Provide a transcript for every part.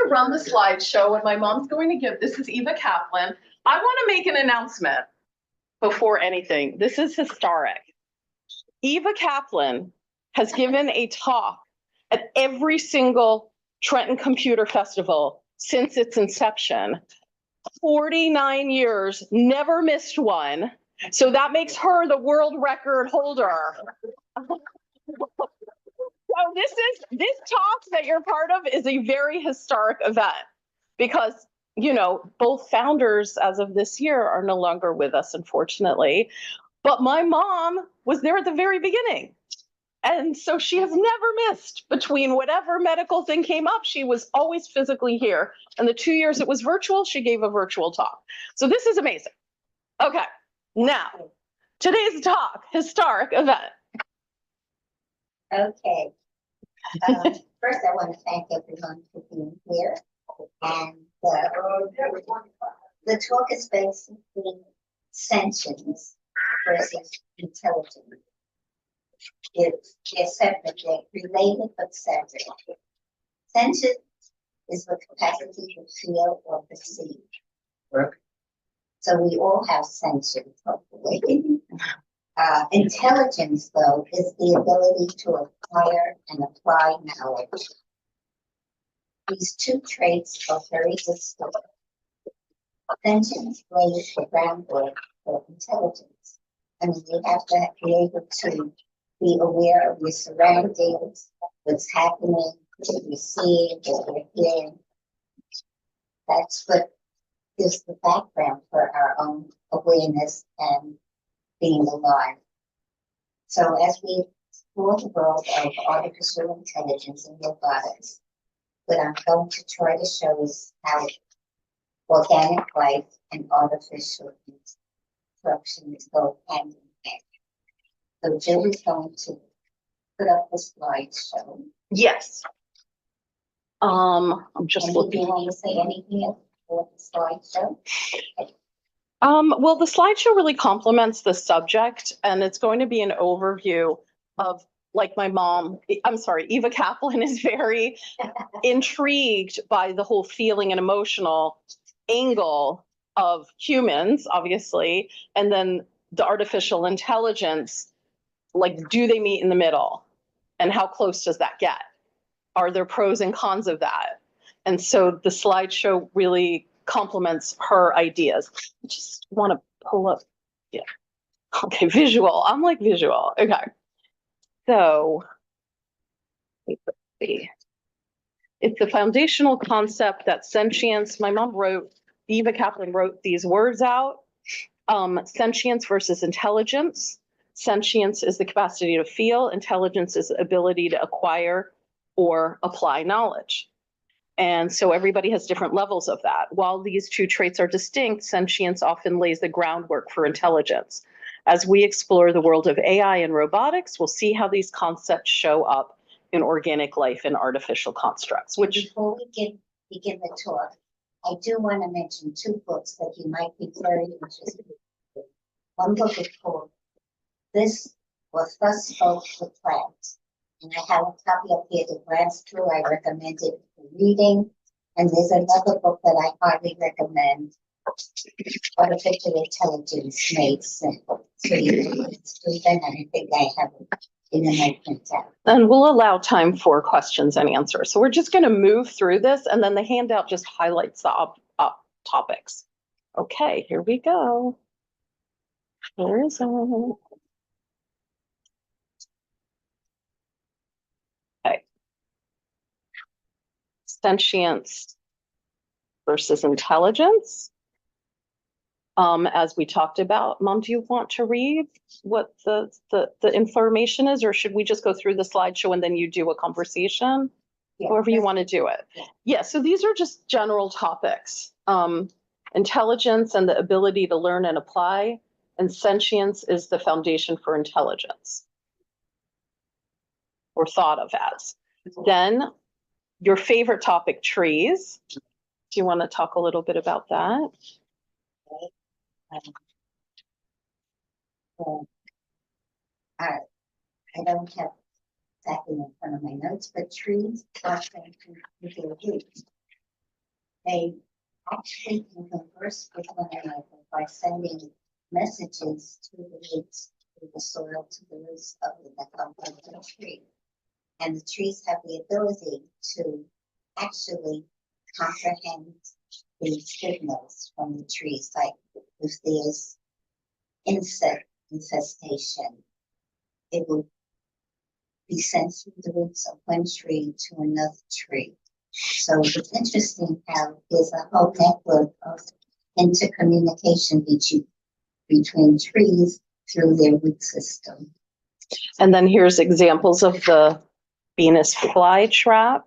to run the slideshow and my mom's going to give, this is Eva Kaplan. I want to make an announcement before anything. This is historic. Eva Kaplan has given a talk at every single Trenton Computer Festival since its inception. 49 years, never missed one. So that makes her the world record holder. So this talk that you're part of is a very historic event because, you know, both founders as of this year are no longer with us, unfortunately. But my mom was there at the very beginning. And so she has never missed between whatever medical thing came up. She was always physically here. And the 2 years it was virtual, she gave a virtual talk. So this is amazing. Okay, now today's talk, historic event. Okay. First, I want to thank everyone for being here. And the talk is basically sentience versus intelligence. They're separate, they're related but separate. Sentience is the capacity to feel or perceive. So we all have sentience, hopefully. Intelligence, though, is the ability to acquire and apply knowledge. These two traits are very distinct. Sentience lays the groundwork for intelligence. I mean, you have to be able to be aware of your surroundings, what's happening, what you're seeing, what you're hearing. That's what gives the background for our own awareness and being alive. So as we explore the world of artificial intelligence and robotics, what I'm going to try to show is how organic life and artificial instructions go hand in hand. So Jill is going to put up the slideshow. Yes. I'm just looking. Do you want to say anything else for the slideshow? Well, the slideshow really complements the subject, and it's going to be an overview of, like my mom, I'm sorry, Eva Kaplan is very intrigued by the whole feeling and emotional angle of humans, obviously, and then the artificial intelligence, like, do they meet in the middle? And how close does that get? Are there pros and cons of that? And so the slideshow really complements her ideas. I just want to pull up, yeah. Okay, visual. I'm like visual. Okay. So let's see. It's the foundational concept that sentience, my mom wrote, Eva Kaplan wrote these words out. Sentience versus intelligence. Sentience is the capacity to feel. Intelligence is the ability to acquire or apply knowledge. And so everybody has different levels of that. While these two traits are distinct, sentience often lays the groundwork for intelligence. As we explore the world of AI and robotics, we'll see how these concepts show up in organic life and artificial constructs. Which, before we begin the talk, I do want to mention two books that you might be very interested in. One book is called This Was Thus Spoke the Plants. And I have a copy up here to glance through. I recommend it for reading. And there's another book that I highly recommend, Artificial Intelligence Made Simple. So you can read them, and I think I have it in my printout. And we'll allow time for questions and answers. So we're just going to move through this, and then the handout just highlights the topics. Okay, here we go. Where is it? Okay. Sentience versus intelligence. As we talked about, Mom, do you want to read what the information is, or should we just go through the slideshow and then you do a conversation? Yeah, however you want to do it. Yeah, so these are just general topics. Intelligence and the ability to learn and apply, and sentience is the foundation for intelligence, or thought of as. Then your favorite topic, trees. Do you want to talk a little bit about that? I don't have exactly in front of my notes, but trees are sentient with their roots. they actually can converse with one another by sending messages to the roots, to the soil, to the roots of the tree. And the trees have the ability to actually comprehend the signals from the trees, like if there's insect infestation, it will be sent through the roots of one tree to another tree. So it's interesting how there's a whole network of intercommunication between trees through their root system. And then here's examples of the Venus flytrap.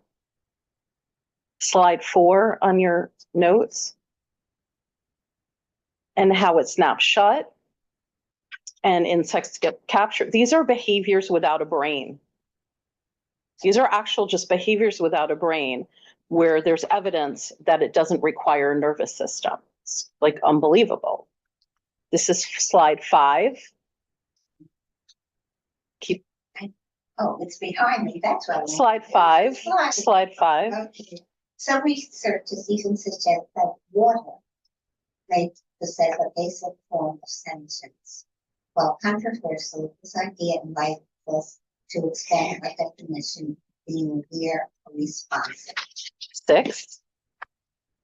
Slide 4 on your notes. And how it snaps shut. And insects get captured. These are behaviors without a brain. These are actual just behaviors without a brain where there's evidence that it doesn't require a nervous system. It's like unbelievable. This is slide 5. Keep. Oh, it's behind me. That's why. Slide 5. Slide 5. Okay. Some researchers even suggest that water may possess a basic form of sentience. While controversial, this idea invites us to expand our definition of being aware or responsive. 6.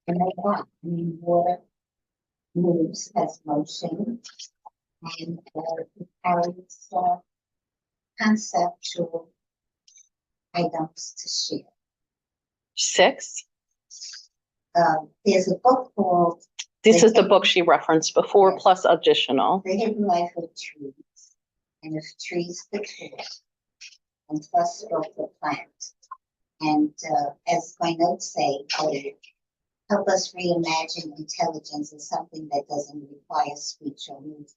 And water moves as motion and it carries conceptual items to share. 6. There's a book called This is the book she referenced before, yes, plus additional. The Hidden Life of Trees, and if trees could talk, and plus spoke the plant. And as my notes say, help us reimagine intelligence as something that doesn't require speech or movement.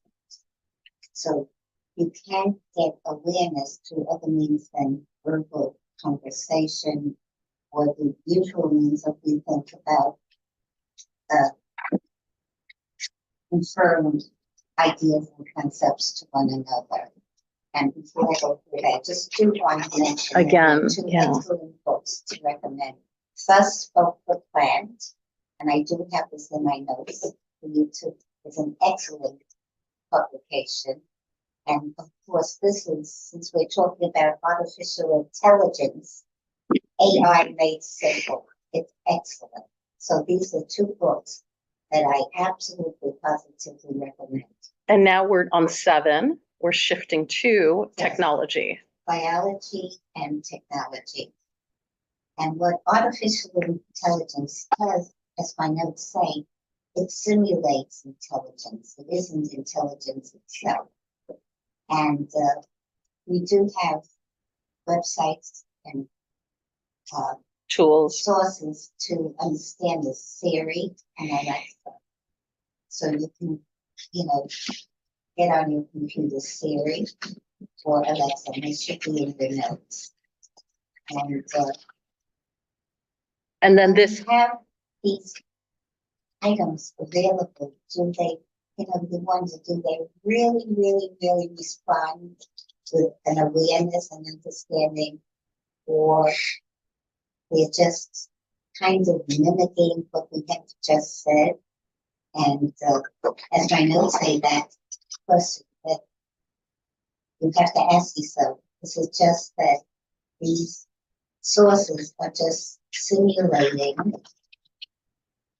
So you can get awareness through other means than verbal conversation or the usual means that we think about confirmed ideas and concepts to one another. And before I go through that, just do want to mention again, two excellent books to recommend. Thus Spoke the Plant, and I do have this in my notes for you to. It's an excellent publication. And of course, this is, since we're talking about artificial intelligence, AI Made Simple. It's excellent. So these are two books that I absolutely positively recommend. And now we're on 7. We're shifting to technology. Biology and technology. And what artificial intelligence does, as my notes say, it simulates intelligence. It isn't intelligence itself. And we do have websites and tools, sources to understand this theory and all that stuff. So you can, get on your computer Siri or Alexa, and it should be in your notes. And then this have these items available. Do they, the ones that do they really, really, really respond with an awareness and understanding, or they're just kind of mimicking what we have just said? And as my notes say, that question that you have to ask yourself, is it just that these sources are just simulating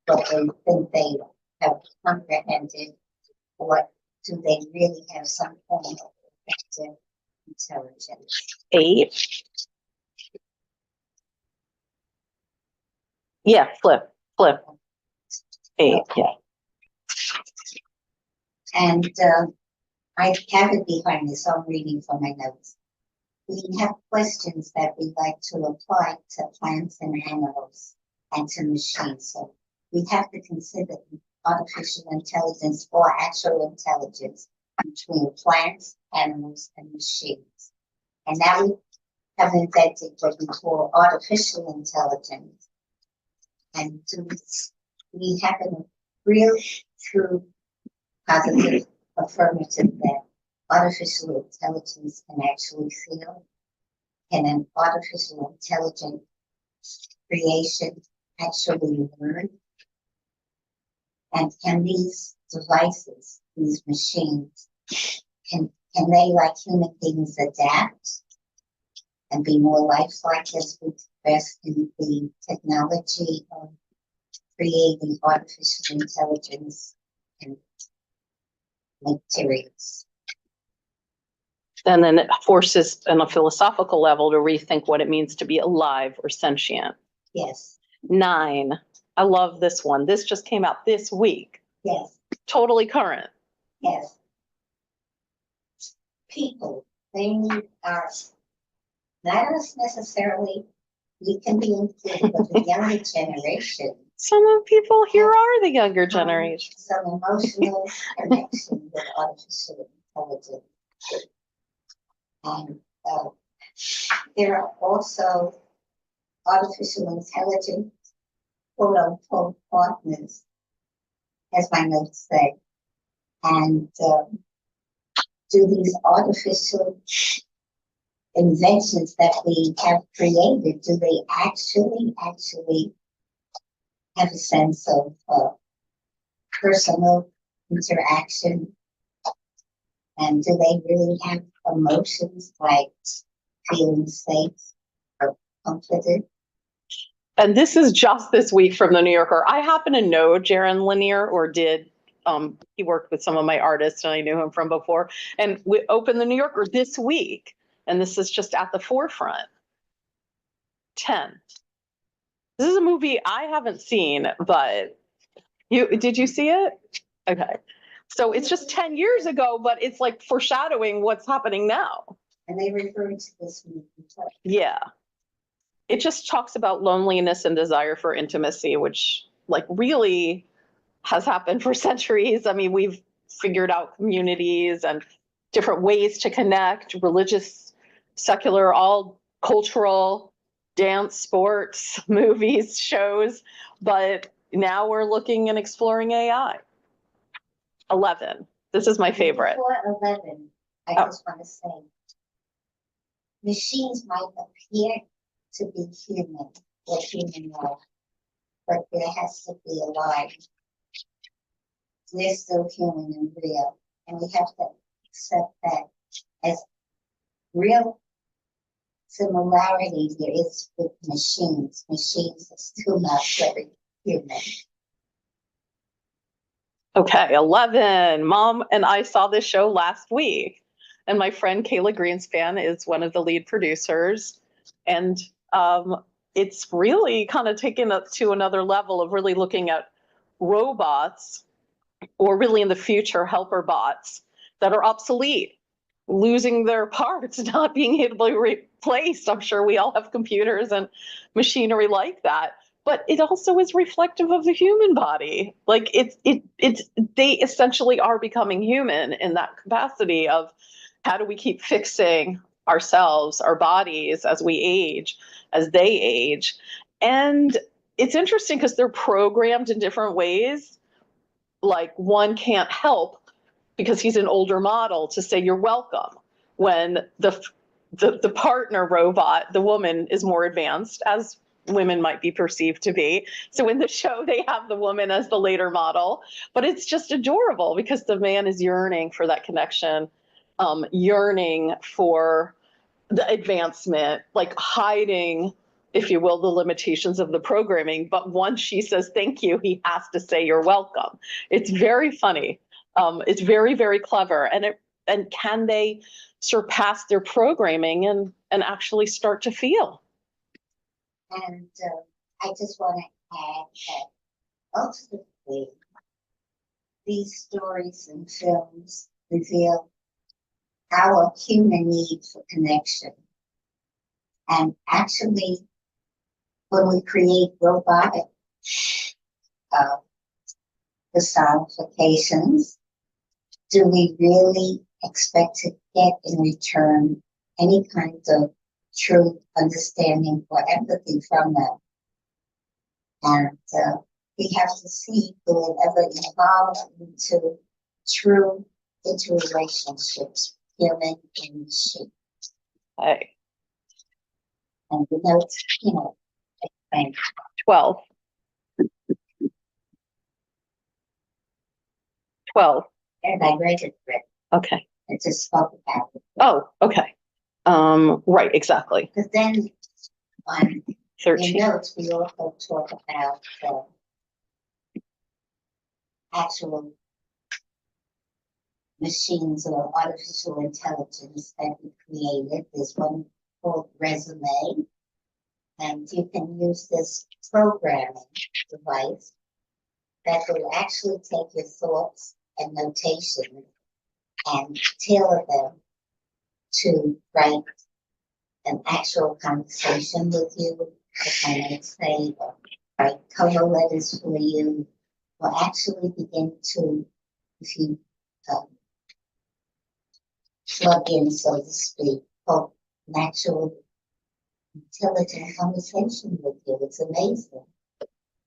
what they think they have comprehended, or do they really have some form of effective intelligence? 8. Yeah, flip. 8, yeah. And I have it behind me, so I'm reading from my notes. We have questions that we like to apply to plants and animals and to machines. So we have to consider artificial intelligence or actual intelligence between plants, animals, and machines. And now we have invented what we call artificial intelligence. And we have a real true positive affirmative that artificial intelligence can actually feel. Can an artificial intelligent creation actually learn? And can these devices, these machines, can they, like human beings, adapt and be more lifelike as we progress in the technology of creating artificial intelligence and materials? And then it forces on a philosophical level to rethink what it means to be alive or sentient. Yes, 9. I love this one. This just came out this week. yes, Totally current. yes. People, they need our, not us necessarily, we can be included, but the younger generation. Some of the people here are the younger generation. Some emotional connection with artificial intelligence. And there are also artificial intelligence, quote unquote, partners, as my notes say. And do these artificial inventions that we have created, do they actually have a sense of personal interaction? And do they really have emotions like feeling safe or comforted? And this is just this week from the New Yorker. I happen to know Jaron Lanier, or did. He worked with some of my artists and I knew him from before. And we opened the New Yorker this week. And this is just at the forefront. 10. This is a movie I haven't seen, but did you see it? Okay. So it's just 10 years ago, but it's like foreshadowing what's happening now. And they refer to this movie. Yeah. It just talks about loneliness and desire for intimacy, which like really has happened for centuries. I mean, we've figured out communities and different ways to connect, religious, secular, all cultural, dance, sports, movies, shows. But now we're looking and exploring AI. 11. This is my favorite. Before 11, I just want to say, machines might appear to be human or human-like, but there has to be a line. We're still human and real, and we have to accept that as real similarity there is with machines. Machines are still not very human. Okay, 11. Mom and I saw this show last week, and my friend Kayla Greenspan is one of the lead producers, and it's really kind of taken up to another level of really looking at robots, or really in the future helper bots that are obsolete, losing their parts, not being able to be replaced. I'm sure we all have computers and machinery like that, but it also is reflective of the human body. Like they essentially are becoming human in that capacity of how do we keep fixing ourselves, our bodies as we age, as they age. And it's interesting because they're programmed in different ways. Like one can't help because he's an older model to say you're welcome when the partner robot, the woman, is more advanced, as women might be perceived to be. So in the show they have the woman as the later model, but it's just adorable because the man is yearning for that connection, yearning for the advancement, like hiding, if you will, the limitations of the programming. But once she says thank you, he has to say you're welcome. It's very funny. It's very, very clever. And can they surpass their programming and actually start to feel? And I just want to add that ultimately these stories and films reveal our human need for connection. And actually, when we create robotic personifications, do we really expect to get in return any kind of true understanding or empathy from them? And we have to see, will it ever evolve into true interrelationships, human and machine? Hey. And the notes, explain. 12. 12. And I read it, Okay. it just spoke about it. Oh, okay. Right, exactly. But then on 13. your notes, we also talk about actual machines or artificial intelligence that we created. There's one called Resume, and you can use this programming device that will actually take your thoughts and notation and tailor them to write an actual conversation with you, if I might say, or write cover letters for you, or actually begin to, if you plug in, so to speak, an actual intelligent conversation with you. It's amazing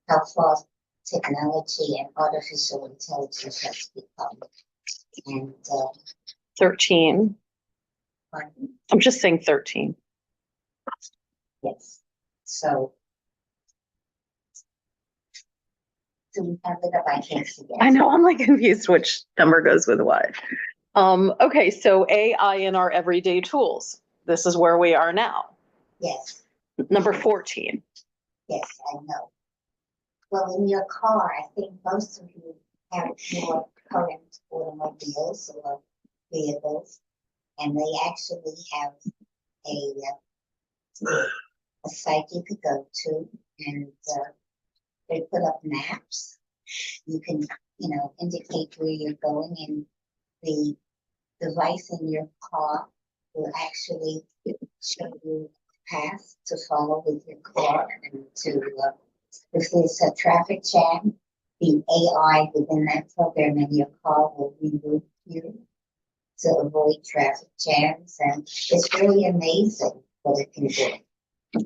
how far technology and artificial intelligence has become. And 13. pardon? I'm just saying 13. Yes. So do we have it up? I can't see it. I know, I'm like confused which number goes with what. Okay, so AI in our everyday tools. This is where we are now. Yes, Number 14. yes, I know. Well, in your car, I think most of you have more current automobiles or vehicles, and they actually have a site you could go to, and they put up maps. You can, indicate where you're going, and the device in your car will actually show you a path to follow with your car, and to if there's a traffic jam, the AI within that program in your car will reroute you to avoid traffic jams, and it's really amazing what it can do.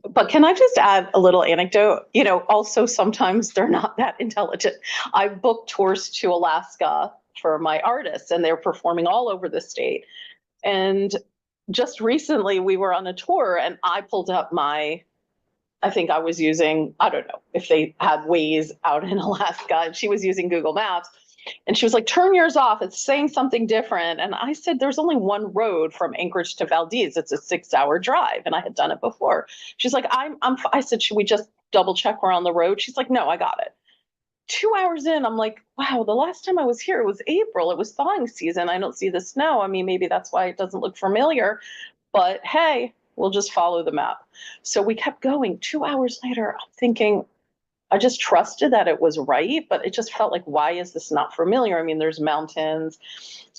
But can I just add a little anecdote? Also sometimes they're not that intelligent. I booked tours to Alaska for my artists, and they're performing all over the state. And just recently we were on a tour, and I pulled up I think I was using, I don't know if they had Waze out in Alaska, and she was using Google Maps. And she was like, turn yours off. It's saying something different. And I said, there's only one road from Anchorage to Valdez. It's a 6-hour drive. And I had done it before. She's like, I said, should we just double check we're on the road? She's like, no, I got it. 2 hours in, I'm like, wow, the last time I was here, it was April. It was thawing season. I don't see the snow. I mean, maybe that's why it doesn't look familiar. But hey, we'll just follow the map. So we kept going. 2 hours later, I'm thinking, I just trusted that it was right, but it just felt like, why is this not familiar? I mean, there's mountains.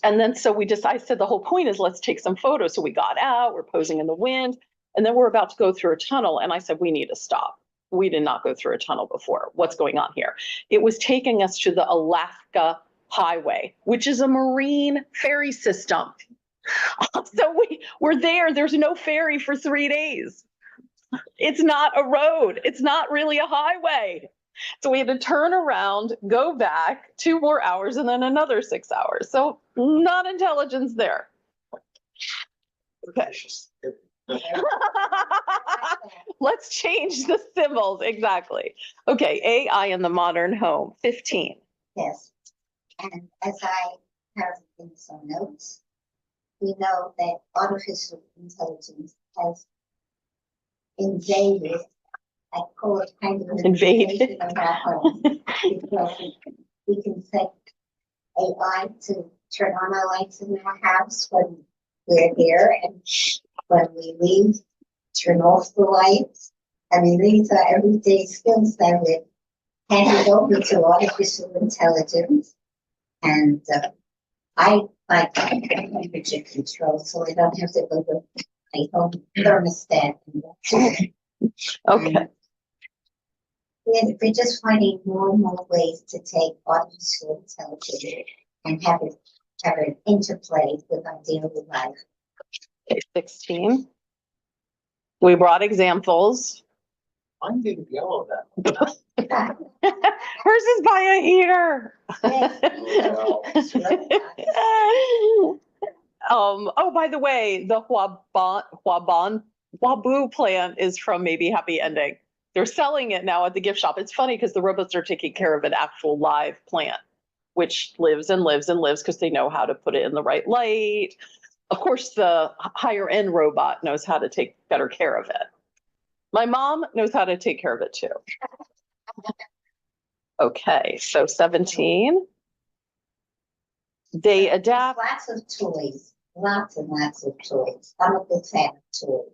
And then so I said, the whole point is let's take some photos. So we got out, we're posing in the wind, and then we're about to go through a tunnel. And I said, we need to stop. We did not go through a tunnel before. What's going on here? It was taking us to the Alaska Highway, which is a marine ferry system. So we're there. There's no ferry for 3 days. It's not a road. It's not really a highway. So we had to turn around, go back 2 more hours, and then another 6 hours. So not intelligence there. Okay. Let's change the symbols. Exactly. Okay. AI in the modern home. 15. Yes. And as I have in some notes, we know that artificial intelligence has invaded, I call it kind of an invasion of our home, because we can set AI to turn on our lights in our house when we're here, and when we leave, turn off the lights. I mean, these are everyday skills that we're handed over to artificial intelligence. And I like temperature control, so I don't have to go to my home thermostat. Okay. We're just finding more and more ways to take artificial intelligence and have it interplay with our daily life. Okay, 16. We brought examples. Mine didn't yellow that. Hers is by a heater. Oh, by the way, the Wabu plant is from Maybe Happy Ending. They're selling it now at the gift shop. It's funny because the robots are taking care of an actual live plant, which lives and lives and lives because they know how to put it in the right light. Of course, the higher end robot knows how to take better care of it. My mom knows how to take care of it too. Okay, so 17. They There's adapt. lots of toys, lots and lots of toys. I'm a big fan of toys.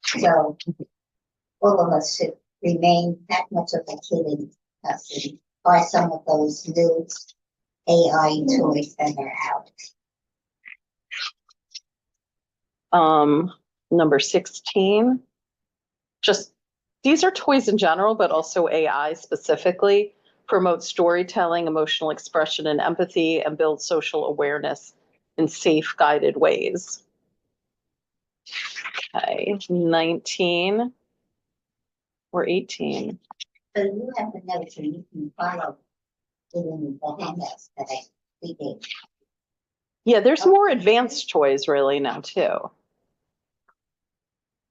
So all of us should remain that much of a kid in us and buy some of those new AI toys that are out. Number 16. Just these are toys in general, but also AI specifically. Promote storytelling, emotional expression, and empathy, and build social awareness in safe, guided ways. Okay, 19 or 18. So you have the notes and you can follow it in the handouts that we gave. Yeah, there's more advanced toys really now too.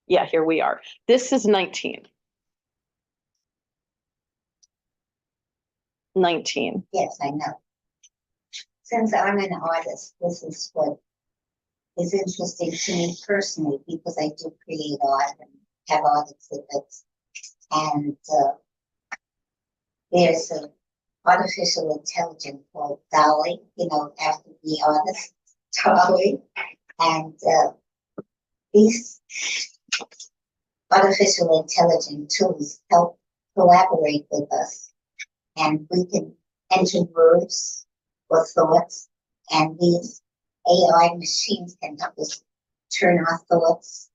Yeah, here we are. This is 19. 19. Yes, I know. Since I'm an artist, this is what is interesting to me personally because I do create art and have art exhibits. And there's an artificial intelligence called Dolly, after the artist, Dolly. And these artificial intelligence tools help collaborate with us. And we can enter words or thoughts, and these AI machines can help us turn our thoughts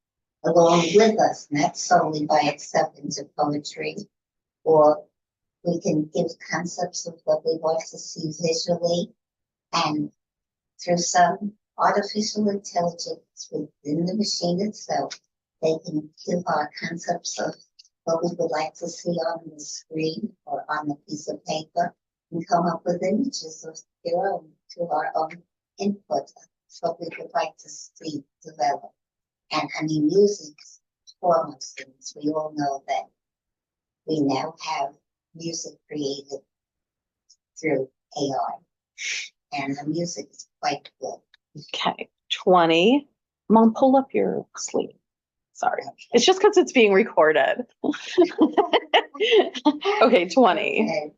along with us, not solely by itself into poetry, or we can give concepts of what we want to see visually, and through some artificial intelligence within the machine itself, they can give our concepts of what we would like to see on the screen or on a piece of paper and come up with images of their own to our own input, what we would like to see develop. And I mean, music is foremost things. We all know that we now have music created through AI, and the music is quite good. Okay, 20. Mom, pull up your sleeve. Sorry. It's just because it's being recorded. Okay, 20. Okay.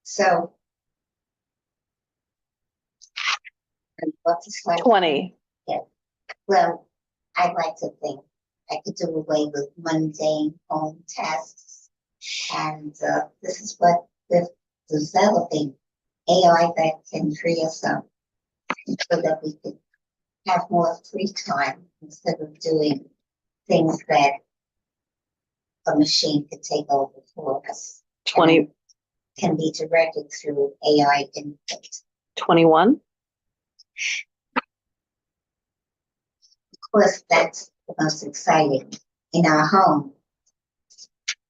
So, what's the slide? 20. Well, I'd like to think I could do away with mundane home tasks. And this is what we're developing, AI that can free us up so that we could have more free time instead of doing things that a machine could take over for us. 20. And can be directed through AI input. 21. Of course, that's the most exciting in our home.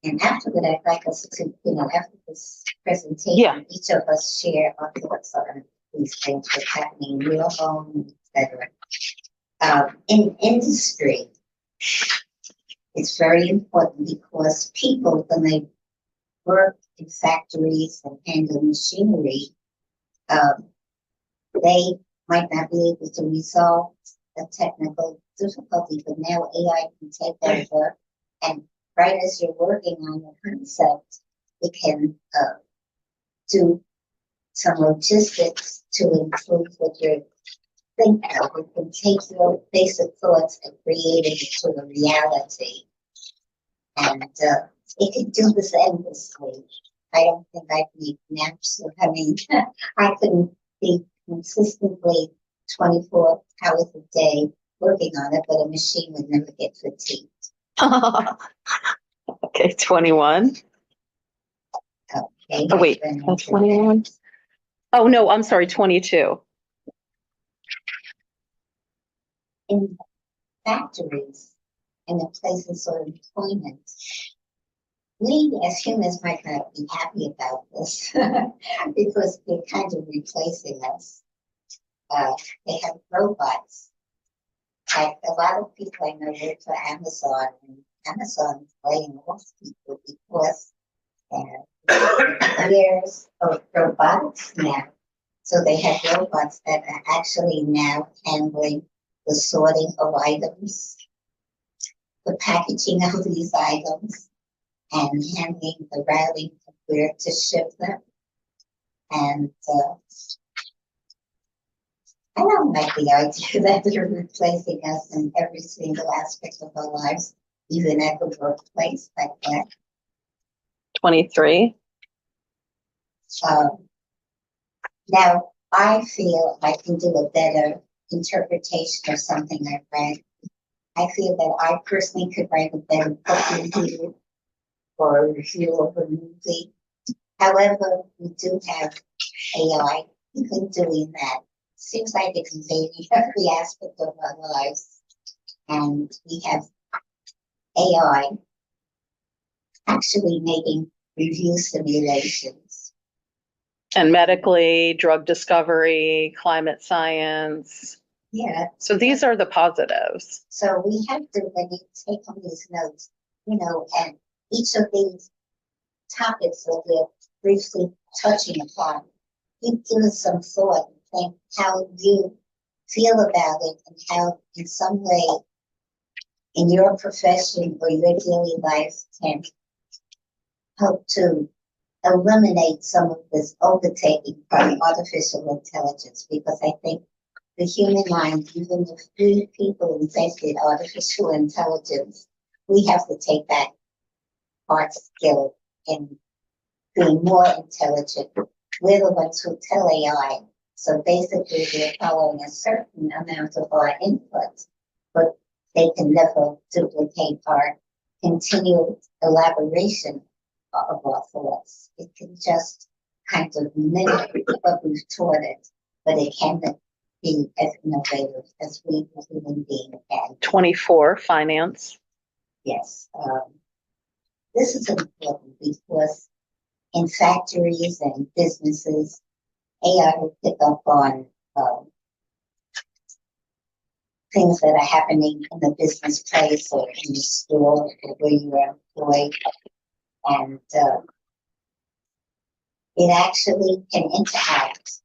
And afterward, I'd like us to, after this presentation, each of us share our thoughts on these things, what's happening in your home, etc. In industry, it's very important because people, when they work in factories and handle machinery, they might not be able to resolve a technical difficulty, but now AI can take over, and right as you're working on the concept, it can do some logistics to improve what you're thinking of. It can take your basic thoughts and create it into a reality. And it can do this endlessly. I don't think I'd need naps. I mean, I couldn't be consistently 24 hours a day working on it, but a machine would never get fatigued. Okay, 21. Okay. Oh, wait, 21. Oh, no, I'm sorry, 22. In factories and the places of employment, we as humans might not be happy about this because they're kind of replacing us. They have robots. Like a lot of people I know work for Amazon, and Amazon is laying off people because there's robotics now. So they have robots that are actually now handling the sorting of items, the packaging of these items, and handling the routing of where to ship them. And I don't like the idea that they're replacing us in every single aspect of our lives, even at the workplace like that. 23. Now, I feel I can do a better interpretation of something I've read. I feel that I personally could write a better book review or a review of a movie. However, we do have AI even doing that. Seems like it's invading every aspect of our lives. And we have AI actually making review simulations. And medically, drug discovery, climate science. Yeah. So these are the positives. So we have to, when you take on these notes, and each of these topics that we're briefly touching upon, you give us some thought and think how you feel about it and how in some way in your profession or your daily life can help to eliminate some of this overtaking by artificial intelligence, because I think the human mind, even if we people invented artificial intelligence, we have to take back our skill in being more intelligent. We're the ones who tell AI. So basically, they're following a certain amount of our input, but they can never duplicate our continual elaboration of our thoughts. It can just kind of mimic what we've taught it, but it cannot be as innovative as we as human beings can. 24, finance. Yes. This is important because in factories and businesses, AI will pick up on things that are happening in the business place or in the store or where you are employed. And it actually can interact.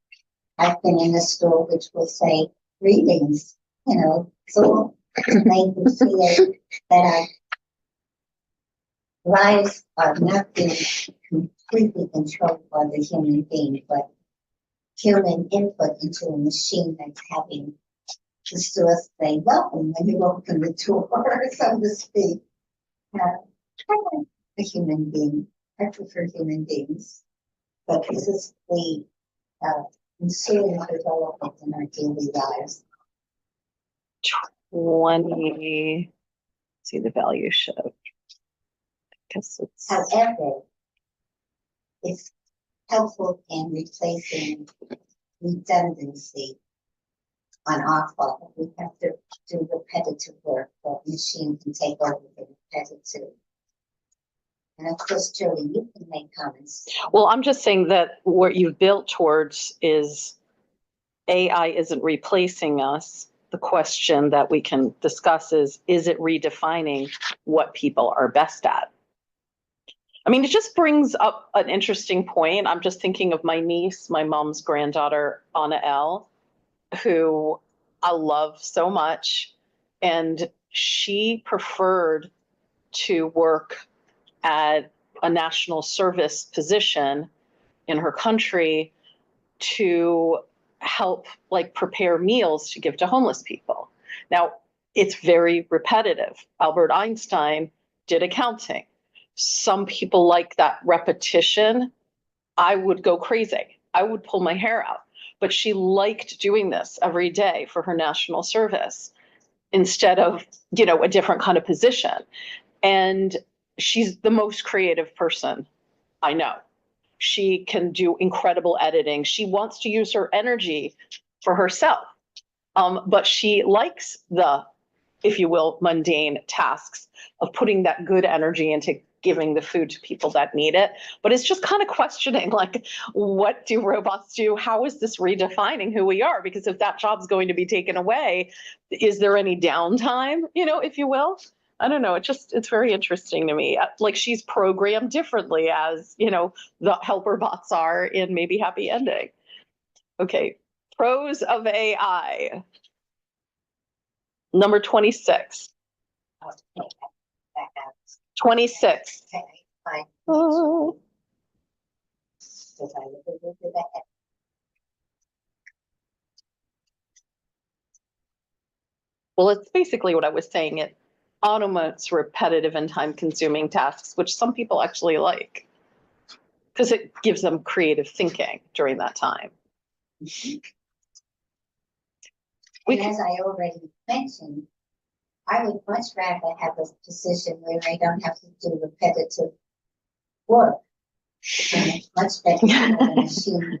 I've been in a store which will say greetings, so make me feel that our lives are not being completely controlled by the human being, but human input into a machine that's having the store say welcome when you open the door, so to speak. I like a human being. I prefer human beings. But this is the ensuing development in our daily lives. 20. See the value show. I guess it's. However, it's helpful in replacing redundancy on our part. We have to do repetitive work, but machine can take over the repetitive. And of course, Julie, you can make comments. Well, I'm just saying that what you've built towards is AI isn't replacing us. The question that we can discuss is it redefining what people are best at? I mean, it just brings up an interesting point. I'm just thinking of my niece, my mom's granddaughter, Anna L., who I love so much. And she preferred to work at a national service position in her country to help prepare meals to give to homeless people. Now, it's very repetitive. Albert Einstein did accounting. Some people like that repetition. I would go crazy. I would pull my hair out. But she liked doing this every day for her national service instead of, a different kind of position. And she's the most creative person I know. She can do incredible editing. She wants to use her energy for herself. But she likes the, if you will, mundane tasks of putting that good energy into giving the food to people that need it. But it's just kind of questioning, what do robots do? How is this redefining who we are? Because if that job's going to be taken away, is there any downtime, if you will? I don't know. It's very interesting to me. She's programmed differently as, the helper bots are in maybe Happy Ending. Okay, pros of AI. Number 26. I'll take that out. 26. Okay, fine. Oh. Because I will do that. Well, it's basically what I was saying. It automates repetitive and time-consuming tasks, which some people actually like, because it gives them creative thinking during that time. And as I already mentioned, I would much rather have a position where I don't have to do repetitive work. And it's much better to have a machine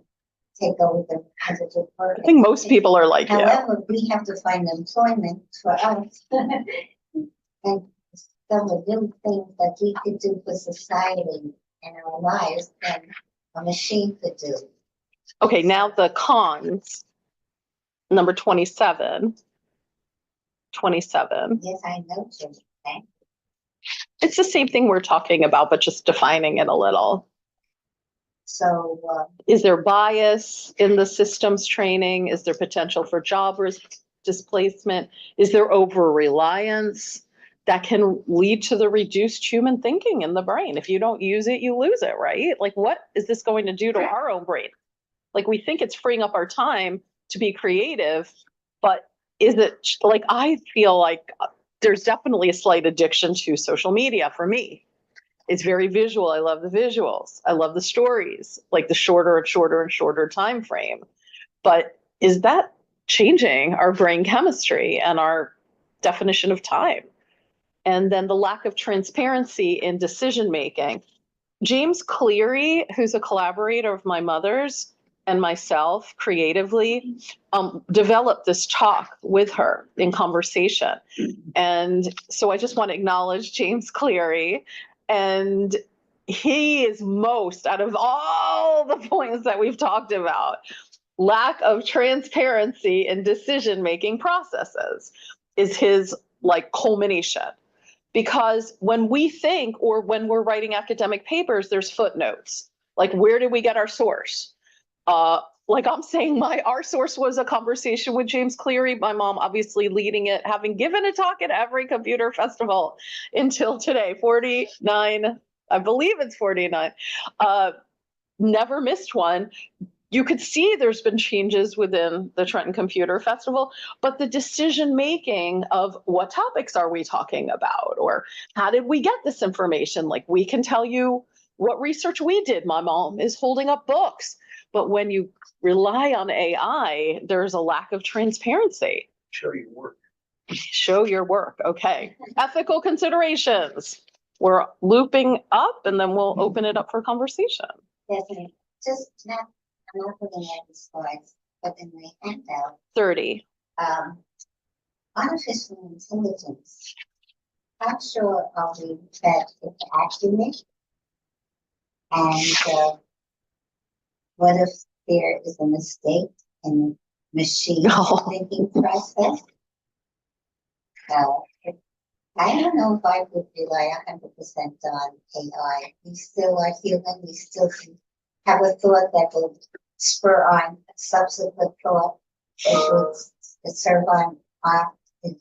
take over the repetitive work. I think most people are like, yeah. However, we have to find employment for us. And some of the new things that we could do for society and our lives than a machine could do. Okay, now the cons. Number 27. 27. Yes, I know, Jim. Thank you. It's the same thing we're talking about, but just defining it a little. So, Is there bias in the systems training? Is there potential for job displacement? Is there over-reliance that can lead to the reduced human thinking in the brain? If you don't use it, you lose it, right? Like, what is this going to do to our own brain? Like, we think it's freeing up our time to be creative, but is it, like, I feel like there's definitely a slight addiction to social media for me. It's very visual. I love the visuals. I love the stories, like the shorter and shorter and shorter time frame. But is that changing our brain chemistry and our definition of time? And then the lack of transparency in decision making. James Cleary, who's a collaborator of my mother's and myself creatively, developed this talk with her in conversation. And so I just want to acknowledge James Cleary. And he is most, out of all the points that we've talked about, lack of transparency in decision-making processes is his like culmination. Because when we think, or when we're writing academic papers, there's footnotes. Like, where did we get our source? Like I'm saying, our source was a conversation with James Cleary, my mom obviously leading it, having given a talk at every computer festival until today, 49, I believe it's 49, never missed one. You could see there's been changes within the Trenton Computer Festival, but the decision making of what topics are we talking about, or how did we get this information? Like, we can tell you what research we did. My mom is holding up books. But when you rely on AI, there's a lack of transparency. Show your work. Show your work. Okay. Ethical considerations. We're looping up and then we'll open it up for conversation. definitely, just not, I'm not looking at the slides, but in my handout, 30. artificial intelligence. How sure are we that it's accurate? And what if there is a mistake in the machine No. thinking process? I don't know if I would rely 100% on AI. We still are human. We still can have a thought that will spur on subsequent thought. It will serve on, on and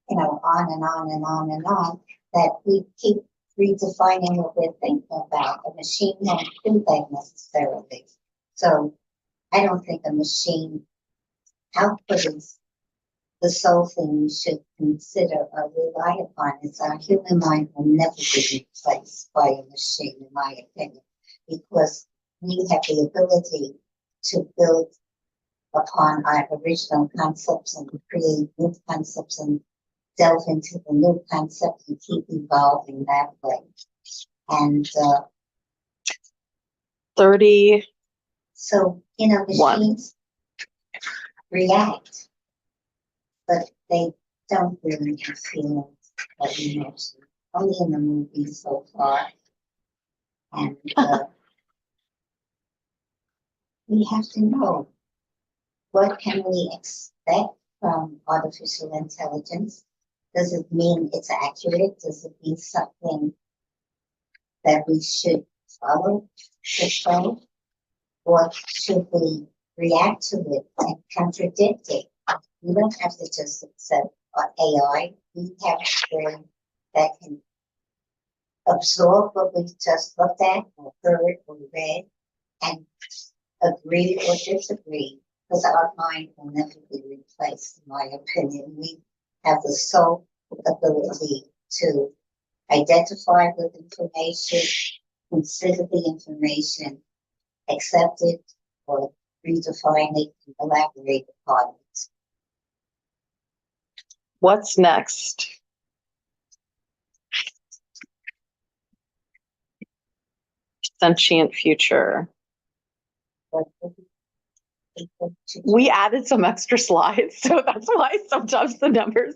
on and on and on. That we keep redefining what we're thinking about. A machine won't do that necessarily. So I don't think a machine output is the sole thing we should consider or rely upon. Is our human mind will never be replaced by a machine, in my opinion, because we have the ability to build upon our original concepts and create new concepts and delve into the new concept and keep evolving that way. And 30. so, machines react, but they don't really have feelings or emotions, only in the movies so far. And we have to know, what can we expect from artificial intelligence? Does it mean it's accurate? Does it mean something that we should follow, or should we react to it and contradict it. You don't have to just accept AI. We have a brain that can absorb what we just looked at or heard or read and agree or disagree, because our mind will never be replaced, in my opinion. We have the sole ability to identify with information, consider the information, accept it, or redefine it and elaborate upon it. What's next? Sentient future. We added some extra slides, so that's why sometimes the numbers.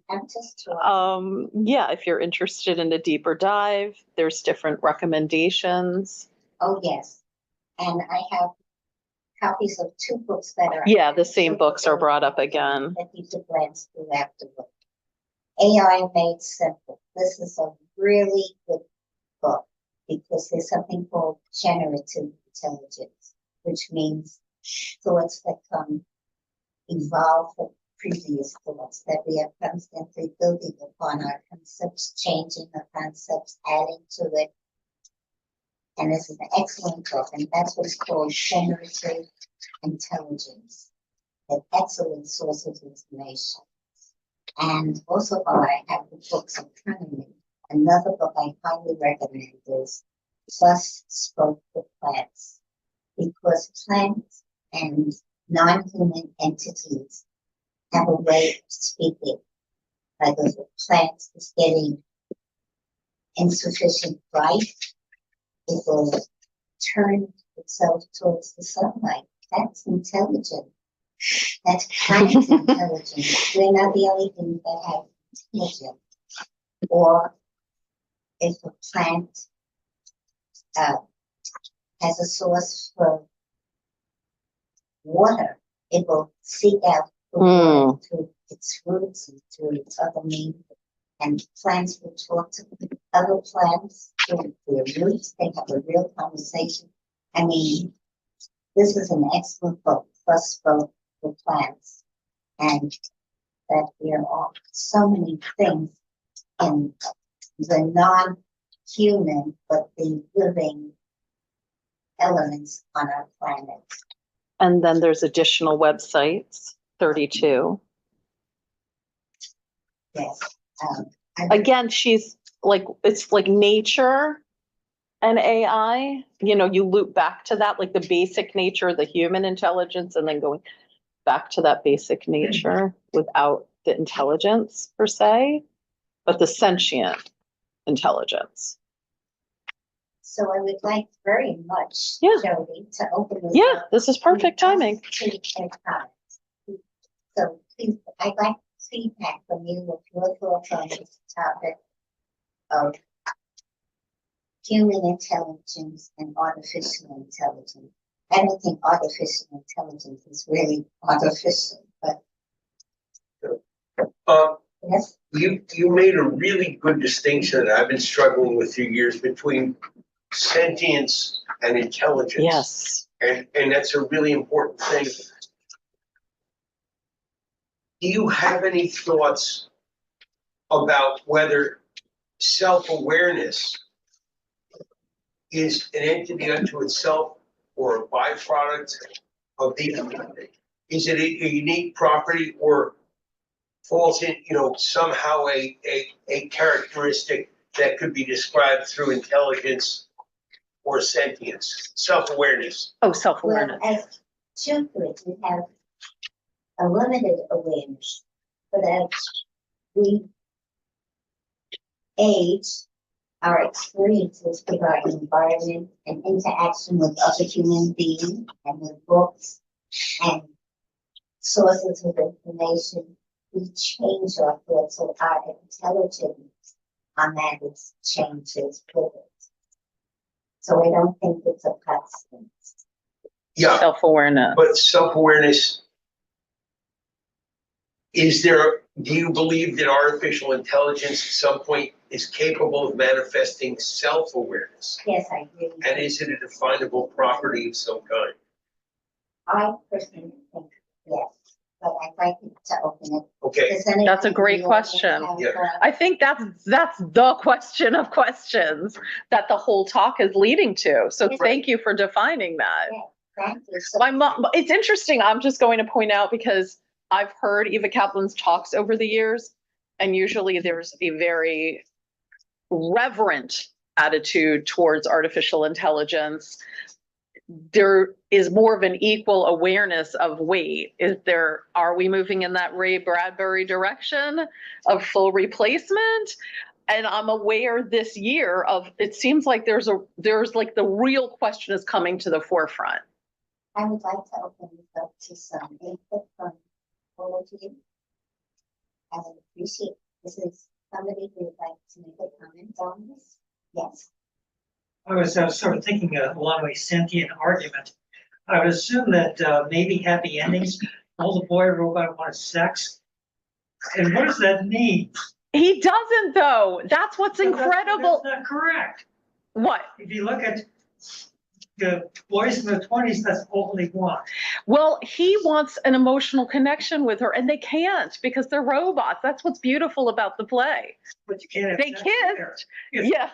I'm just talking. Yeah, if you're interested in a deeper dive, there's different recommendations. Oh, yes. And I have copies of 2 books that are. Yeah, the same books are brought up again. That you could glance through afterward. AI Made Simple. This is a really good book because there's something called generative intelligence, which means thoughts that come evolve from previous thoughts, that we are constantly building upon our concepts, changing the concepts, adding to it. And this is an excellent book, and that's what's called generative intelligence, an excellent source of information. And also, while I have the books in front of me, another book I highly recommend is Plus Spoke for Plants, because plants and non-human entities have a way of speaking. Like if a plant is getting insufficient light, it will turn itself towards the sunlight. That's intelligent. That's plant intelligence. We're not the only things that have intelligence. Or if a plant has a source for water, it will seek out the water through its roots and through its other means. And plants will talk to other plants through their roots. They have a real conversation. I mean, this is an excellent book, Plus Spoke for Plants. And that there are so many things in the non-human, but the living elements on our planet. And then there's additional websites, 32. Yes. Again, she's like, it's like nature and AI, you know, you loop back to that, like the basic nature of the human intelligence, and then going back to that basic nature without the intelligence per se, but the sentient intelligence. So I would like very much, Yeah. Jody, to open this Yeah, up. this is perfect timing. To take comments. So please, I'd like feedback from you with your thoughts on this topic of human intelligence and artificial intelligence. I don't think artificial intelligence is really artificial, but yes. You made a really good distinction that I've been struggling with for years between sentience and intelligence. Yes. And that's a really important thing. Do you have any thoughts about whether self-awareness is an entity unto itself or a byproduct of the entity? Is it a unique property or falls in, somehow a characteristic that could be described through intelligence or sentience, self-awareness? Oh, self-awareness. Well, as children, we have a limited awareness, but as we age, our experiences with our environment and interaction with other human beings and with books and sources of information, we change our thoughts, so our intelligence on that is changes with it. So I don't think it's a constant. Yeah, Self-awareness. but self-awareness, do you believe that artificial intelligence at some point is capable of manifesting self-awareness? Yes, I agree. And is it a definable property of some kind? I personally think yes, but I'd like you to open it. Okay, Does anyone That's a great in the audience question. have a Yeah. thought? I think that's the question of questions that the whole talk is leading to. So thank you for defining that. Thank you. So My mom, it's interesting. I'm just going to point out because I've heard Eva Kaplan's talks over the years, and usually there's a very reverent attitude towards artificial intelligence. There is more of an equal awareness of are we moving in that Ray Bradbury direction of full replacement? And I'm aware this year it seems like there's like the real question is coming to the forefront. I would like to open this up to some input from all of you. I would appreciate, this is somebody who would like to make a comment on this. Yes. I was sort of thinking along a sentient argument. I would assume that maybe happy endings, all the boy robot wants sex. And what does that mean? He doesn't though. That's what's That's incredible. not correct. What? If you look at the boys in their 20s, that's all they want. Well, he wants an emotional connection with her and they can't because they're robots. That's what's beautiful about the play. But you can't have They sex kissed. there. Yeah.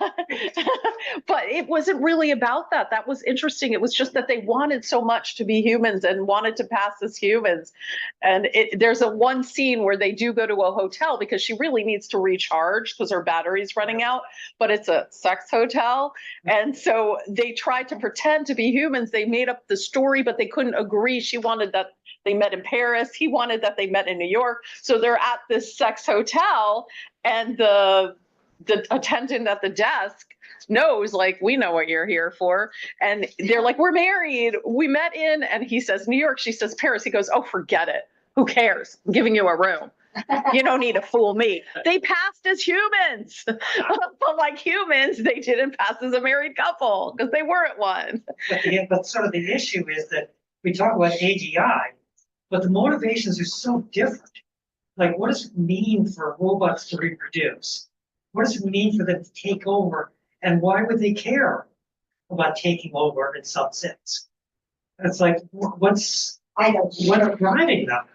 But it wasn't really about that. That was interesting. It was just that they wanted so much to be humans and wanted to pass as humans. And there's one scene where they do go to a hotel because she really needs to recharge because her battery's running out, but it's a sex hotel. And so they tried to pretend to be humans. They made up the story, but they couldn't agree. She wanted that they met in Paris. He wanted that they met in New York. So they're at this sex hotel and the attendant at the desk knows, like, we know what you're here for. And they're like, we're married. We met in, and he says New York. She says Paris. He goes, oh, forget it. Who cares? I'm giving you a room. You don't need to fool me. They passed as humans, but like humans, they didn't pass as a married couple because they weren't one. But sort of the issue is that we talk about AGI, but the motivations are so different. Like, what does it mean for robots to reproduce? What does it mean for them to take over? And why would they care about taking over in some sense? It's like, what's what are driving them?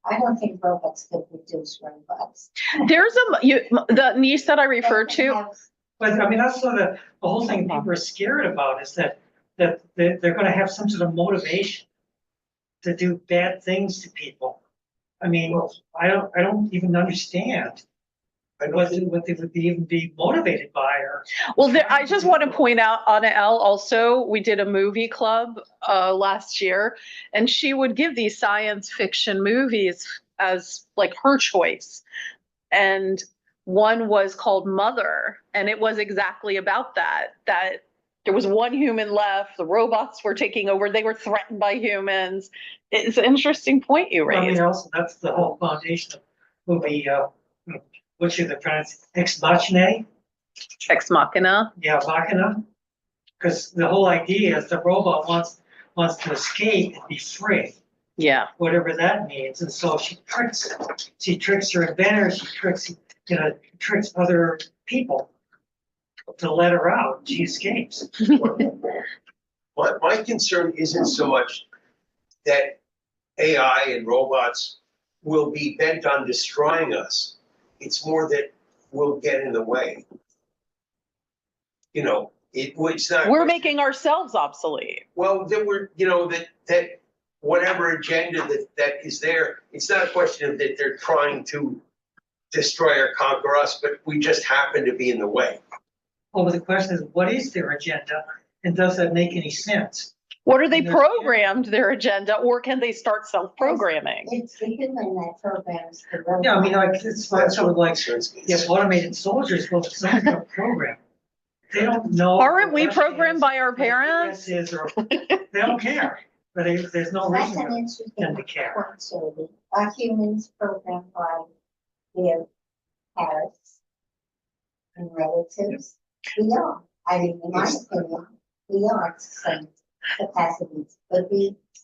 I don't think robots could produce robots. There's the niece that I referred to. But I mean, that's sort of the whole thing people are scared about is that they're going to have some sort of motivation to do bad things to people. I mean, I don't even understand what they would even be motivated by. Or Well, I just want to point out, Anna L. Also, we did a movie club last year, and she would give these science fiction movies as like her choice. And one was called Mother, and it was exactly about that there was one human left, the robots were taking over, they were threatened by humans. It's an interesting point you I mean, raised. also that's the whole foundation of movie. What should the pronounce? Ex Machina? Ex Machina. Yeah, Machina. Because the whole idea is the robot wants to escape and be free, Yeah. whatever that means. And so she tricks her inventor, she tricks other people to let her out. She escapes. my concern isn't so much that AI and robots will be bent on destroying us. It's more that we'll get in the way. You know, it's not. We're making ourselves obsolete. Well, that that whatever agenda that is there, it's not a question of that they're trying to destroy or conquer us, but we just happen to be in the way. Well, the question is, what is their agenda, and does that make any sense? What are they programmed their agenda, or can they start self-programming? It's the human that programs the robot. Yeah, I mean, like it's sort of like Concerns me. you have automated soldiers. Well, it's not a program. They don't know. Aren't we what programmed is, by our what a parents? PS is, or they don't care. But there's no That's reason an for interesting them to care. point, Sylvie. Are humans programmed by their parents and relatives? We are. I mean, in my opinion, we are to some capacities. But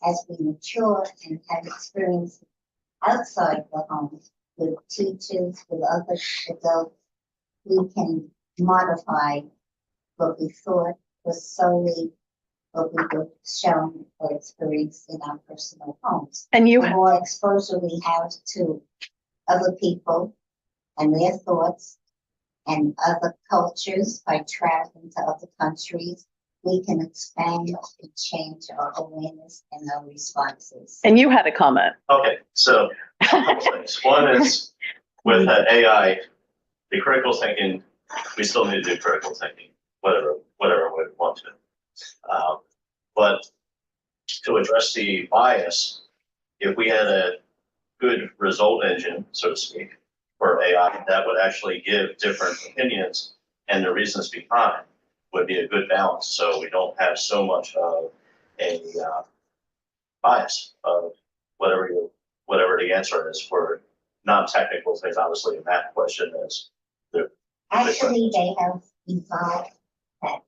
as we mature and have experience outside the home with teachers, with other adults, we can modify what we thought was solely what we were shown or experienced in our personal homes. And you, The more exposure we have to other people and their thoughts and other cultures by traveling to other countries, we can expand and change our awareness and our responses. and you had a comment. Okay, so a couple things. One is with AI, the critical thinking, we still need to do critical thinking, whatever we want to. But to address the bias, if we had a good result engine, so to speak, for AI, that would actually give different opinions and the reasons behind would be a good balance. So we don't have so much of a bias of whatever the answer is for non-technical things. Obviously, a math question is Actually, they have evolved that.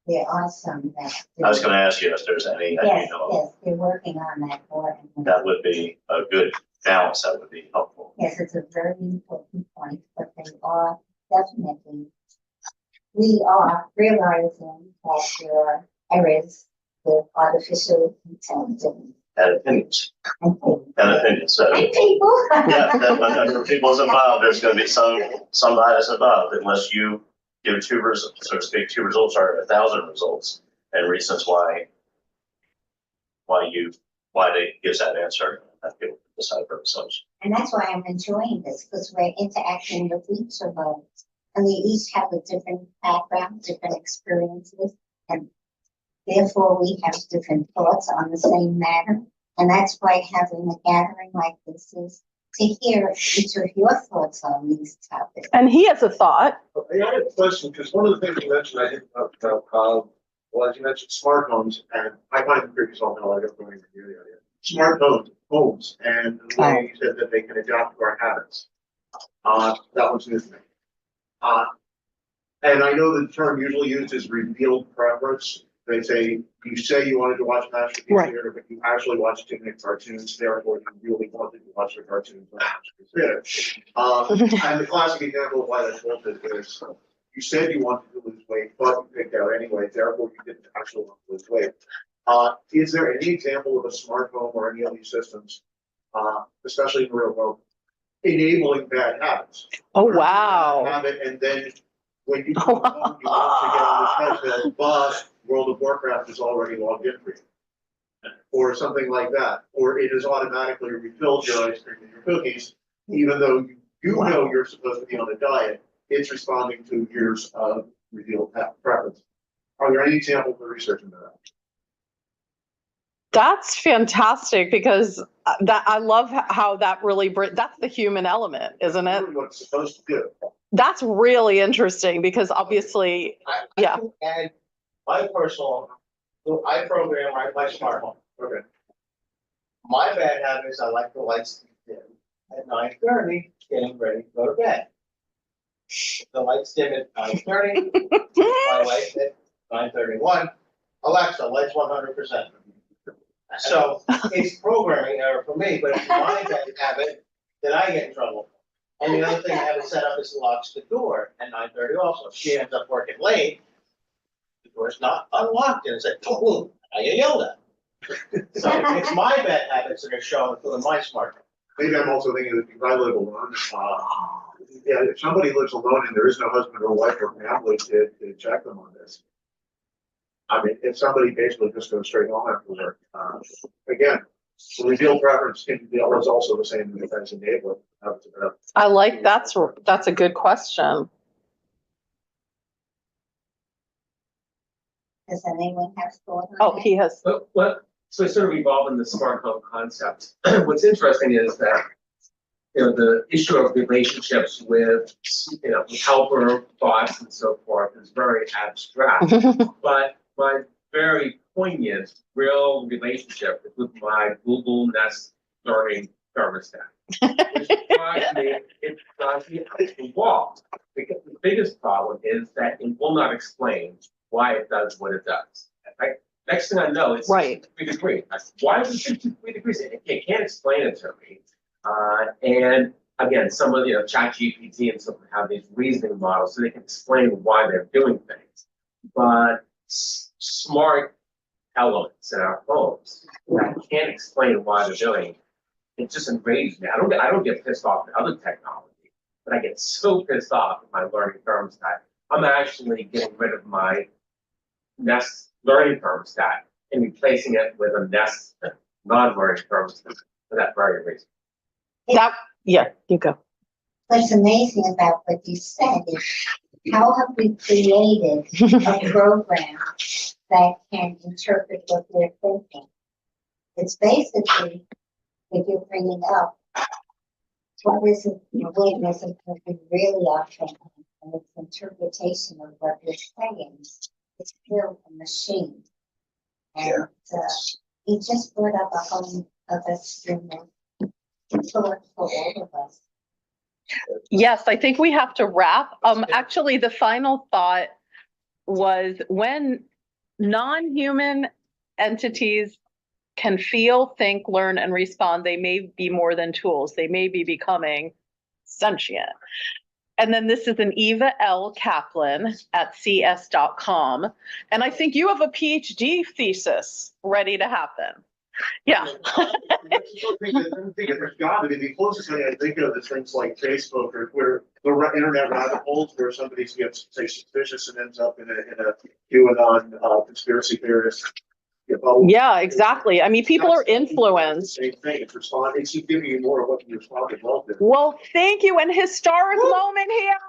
There are some that. I was going to ask you if there's any that Yes, you know yes, they're working on that more. that would be a good balance. That would be helpful. Yes, it's a very important point, but they are definitely, we are realizing that there are errors with artificial intelligence And opinions. and things. And opinions. So, And people. yeah, that whenever people's involved, there's going to be some bias involved unless you give two results, so to speak, two results are 1,000 results and reasons why they gives that answer. That people decide for themselves. And that's why I'm enjoying this, because we're interacting with each of us. And we each have a different background, different experiences, and therefore we have different thoughts on the same matter. And that's why having a gathering like this is to hear each of your thoughts on these topics. And he has a thought. I had a question, because one of the things you mentioned, I didn't know about, was you mentioned smart homes, and I find them creepy, so I don't know anything to do. Smart homes, and the way you said that they can adapt to our habits. That one's new to me. And I know the term usually used is revealed preference. They say, you say you wanted to watch Masterpiece Right. Theater, but you actually watched too many cartoons, therefore you really wanted to watch the cartoons on Masterpiece Theater. And the classic example of why that's bullshit is, you said you wanted to lose weight, but you picked out anyway, therefore you didn't actually want to lose weight. Is there any example of a smart home or any of these systems, especially in the real world, enabling bad habits? Oh, Where you wow. have it, and then when you come home, you want to get on the treadmill, but World of Warcraft is already logged in for you. Or something like that, or it has automatically refilled your ice cream and your cookies, even though you know you're supposed to be on a diet, it's responding to years of revealed preference. Are there any examples of research into that? That's fantastic because that I love how that really that's the human element, isn't it? Really what it's supposed to do. That's really interesting because obviously, yeah. And my personal, I program my smart home. Okay. My bad habit is I like the lights to be dim at 9:30, getting ready to go to bed. The lights dim at 9:30, my wife at 9:31, Alexa, lights 100%. So it's programming error for me, but if my bad habit, then I get in trouble. And the other thing I have it set up is locks the door at 9:30 also. If she ends up working late, the door's not unlocked, and it's like, boom, I get yelled at. So it's my bad habits that are showing through my smart home. Maybe I'm also thinking that if I live alone, yeah, if somebody lives alone and there is no husband or wife or family to check them on this. I mean, if somebody basically just goes straight home after work, again, the revealed preference is also the same as enabling. I like that's a good question. Does anyone have thought on Oh, that? he has. So sort of evolving the smart home concept. What's interesting is that, the issue of relationships with, helper, bots and so forth is very abstract. But my very poignant, real relationship is with my Google Nest learning thermostat. It drives me up the wall. Because the biggest problem is that it will not explain why it does what it does. Right? Next thing I know, it's Right. 63 degrees. Why is it 63 degrees? It can't explain it to me. And again, some of ChatGPT and so have these reasoning models so they can explain why they're doing things. But smart elements in our phones. And I can't explain why they're doing. It just enrages me. I don't get pissed off at other technology, but I get so pissed off at my learning thermostat. I'm actually getting rid of my Nest learning thermostat and replacing it with a Nest non-learning thermostat for that very reason. Yeah, you go. What's amazing about what you said is how have we created a program that can interpret what we're thinking? It's basically, if you're bringing up, what is it, awareness of what we really are thinking, and its interpretation of what we're saying. It's still a machine. And he just brought up a whole other stream of thought for all of us. Yes, I think we have to wrap. Actually, the final thought was when non-human entities can feel, think, learn, and respond, they may be more than tools. They may be becoming sentient. And then this is an Eva Kaplan at cs.com. And I think you have a PhD thesis ready to happen. Yeah. There's got to be, the closest thing I think of is things like Facebook or Twitter, the internet rabbit holes where somebody gets, say, suspicious and ends up in a QAnon conspiracy theorist. Yeah, exactly. I mean, people are influenced. Same thing. It's responding. It's giving you more of what you responded well to. Well, thank you. And historic moment here.